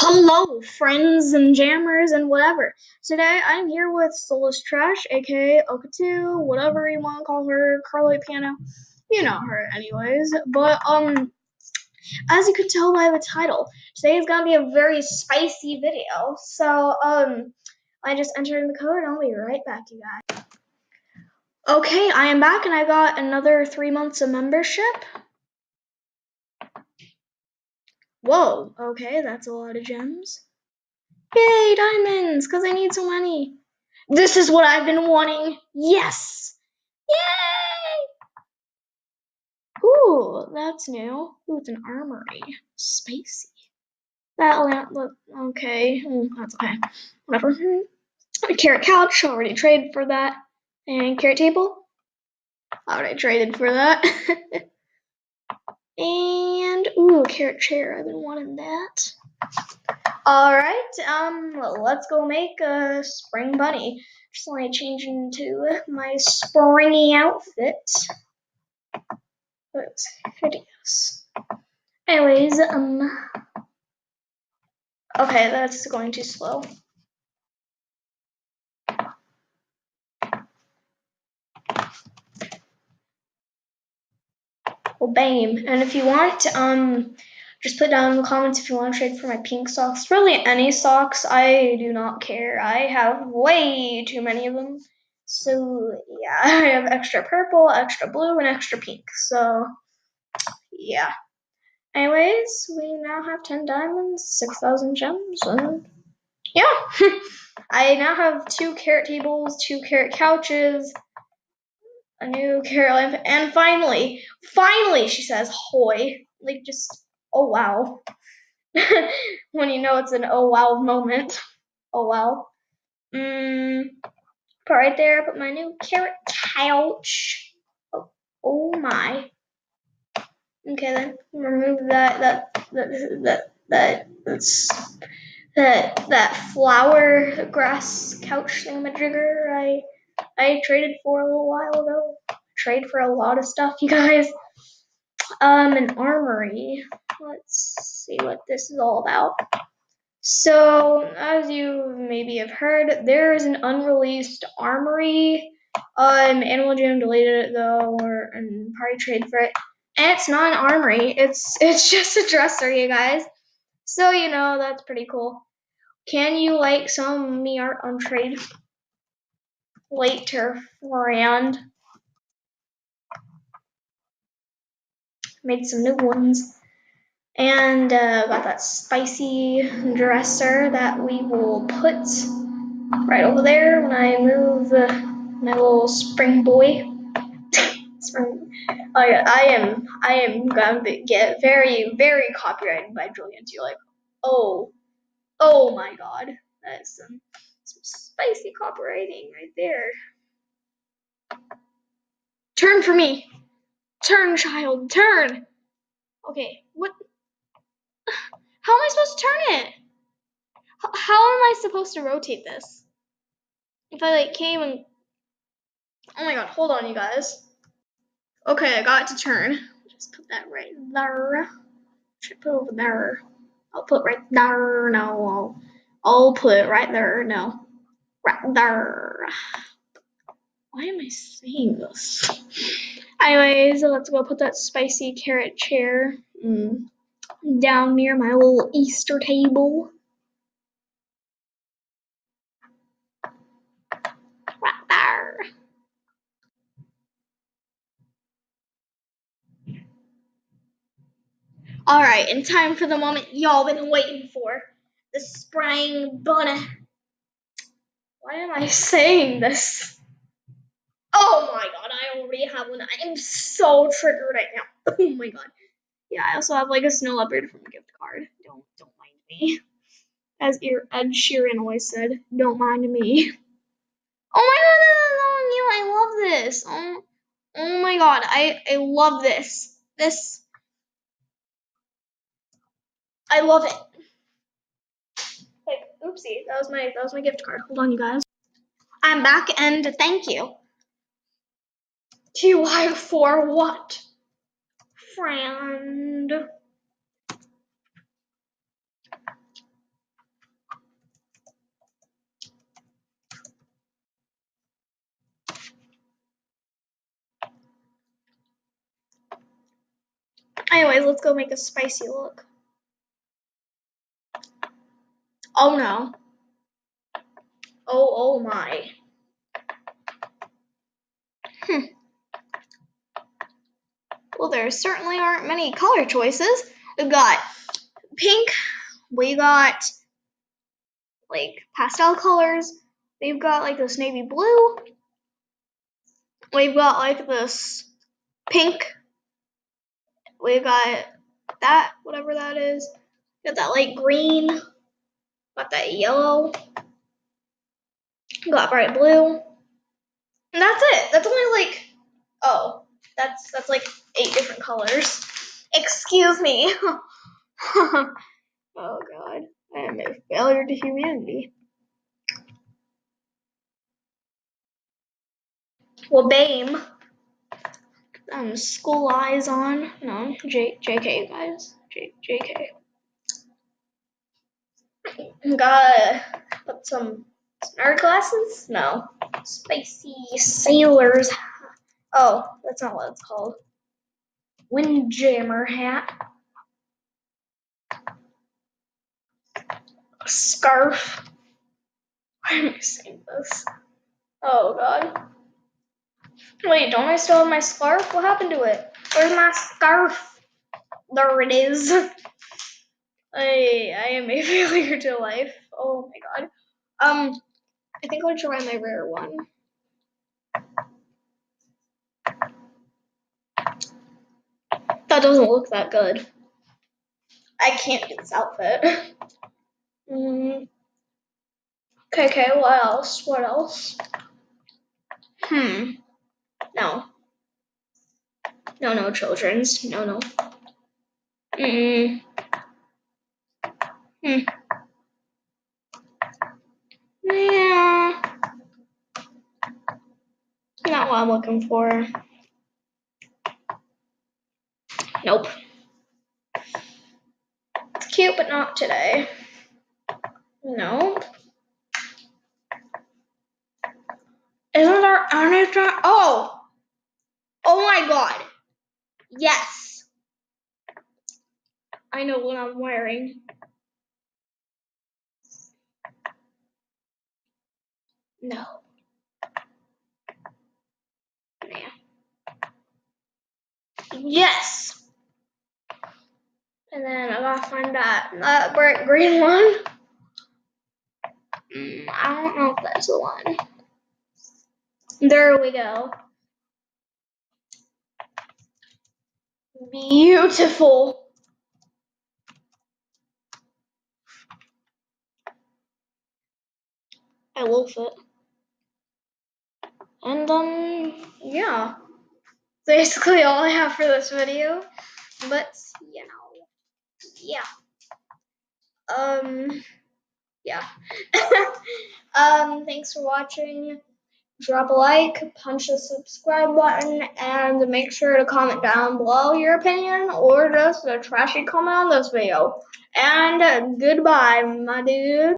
Hello, friends and jammers and whatever. Today I'm here with Soulless Trash, aka Okatu, whatever you want to call her, Carly Piano. You know her, anyways. But as you can tell by the title, today is gonna be a very spicy video. So I just entered in the code. I'll be right back, you guys. Okay, I am back, and I got another 3 months of membership. Whoa. Okay, that's a lot of gems. Yay, diamonds, because I need some money. This is what I've been wanting. Yes. Yay. Ooh, that's new. Ooh, it's an armory. Spicy. That lamp, look, okay. That's okay. Whatever. A carrot couch, already traded for that. And carrot table, already traded for that. And, ooh, carrot chair, I've been wanting that. Alright, let's go make a spring bunny. Just want to change into my springy outfit. Oops, videos. Anyways, okay, that's going too slow. Well, bam. And if you want, just put down in the comments if you want to trade for my pink socks. Really, any socks, I do not care. I have way too many of them. So, yeah, I have extra purple, extra blue, and extra pink. So, yeah. Anyways, we now have 10 diamonds, 6,000 gems, and yeah. I now have 2 carrot tables, 2 carrot couches, a new carrot lamp, and finally, she says, hoy. Like, just, oh wow. When you know it's an oh wow moment. Oh wow. Put right there, put my new carrot couch. Oh my. Okay, then remove that flower grass couch thingamajigger I traded for a little while ago. Trade for a lot of stuff, you guys. An armory. Let's see what this is all about. So, as you maybe have heard, there is an unreleased armory. Animal Jam deleted it though, and probably trade for it. And it's not an armory. It's just a dresser, you guys. So you know that's pretty cool. Can you like some of me art on trade later, friend? Made some new ones. And got that spicy dresser that we will put right over there when I move my little spring boy. I am going to get very, very copyrighted by Julian. You're like, oh my god, that's some spicy copywriting right there. Turn for me. Turn, child, turn. Okay, what? How am I supposed to turn it? How am I supposed to rotate this? If I like came and, oh my god, hold on, you guys. Okay, I got it to turn. Just put that right there. Should put it over there. I'll put right there. No, I'll put it right there. No, right there. Why am I saying this? Anyways, let's go put that spicy carrot chair down near my little Easter table. Right there. Alright, and time for the moment y'all been waiting for. The spring bunny. Why am I saying this? Oh my god, I already have one. I am so triggered right now. Oh my god. Yeah, I also have like a snow leopard from a gift card. Don't mind me. As Ed Sheeran always said, don't mind me. Oh my god, I love this. Oh my god, I love this. I love it. Like, oopsie, that was my gift card. Hold on, you guys. I'm back, and thank you. TY for what? Friend. Anyways, let's go make a spicy look. Oh no. Oh my. Well, there certainly aren't many color choices. We've got pink, we got like pastel colors, we've got like this navy blue, we've got like this pink, we've got that, whatever that is, got that light green, got that yellow, got bright blue, and that's it. That's only like, oh, that's like 8 different colors. Excuse me. Oh god, I am a failure to humanity. Well, BAME. School eyes on. No, JK guys. JK. Gotta put some nerd glasses? No. Spicy sailors. Oh, that's not what it's called. Windjammer hat. A scarf. Why am I saying this? Oh god. Wait, don't I still have my scarf? What happened to it? Where's my scarf? There it is. I am a failure to life. Oh my god. I think I'll try my rare one. That doesn't look that good. I can't do this outfit. Okay, what else? What else? No. No, children's. No. Yeah. Not what I'm looking for. Nope. It's cute, but not today. No. Isn't there anything? Oh! Oh my god. Yes. I know what I'm wearing. No. Yeah. Yes. And then I gotta find that bright green one. I don't know if that's the one. There we go. Beautiful. I will fit. And yeah. Basically all I have for this video. But you know. Yeah. Yeah. Thanks for watching. Drop a like, punch the subscribe button, and make sure to comment down below your opinion or just a trashy comment on this video. And goodbye, my dude.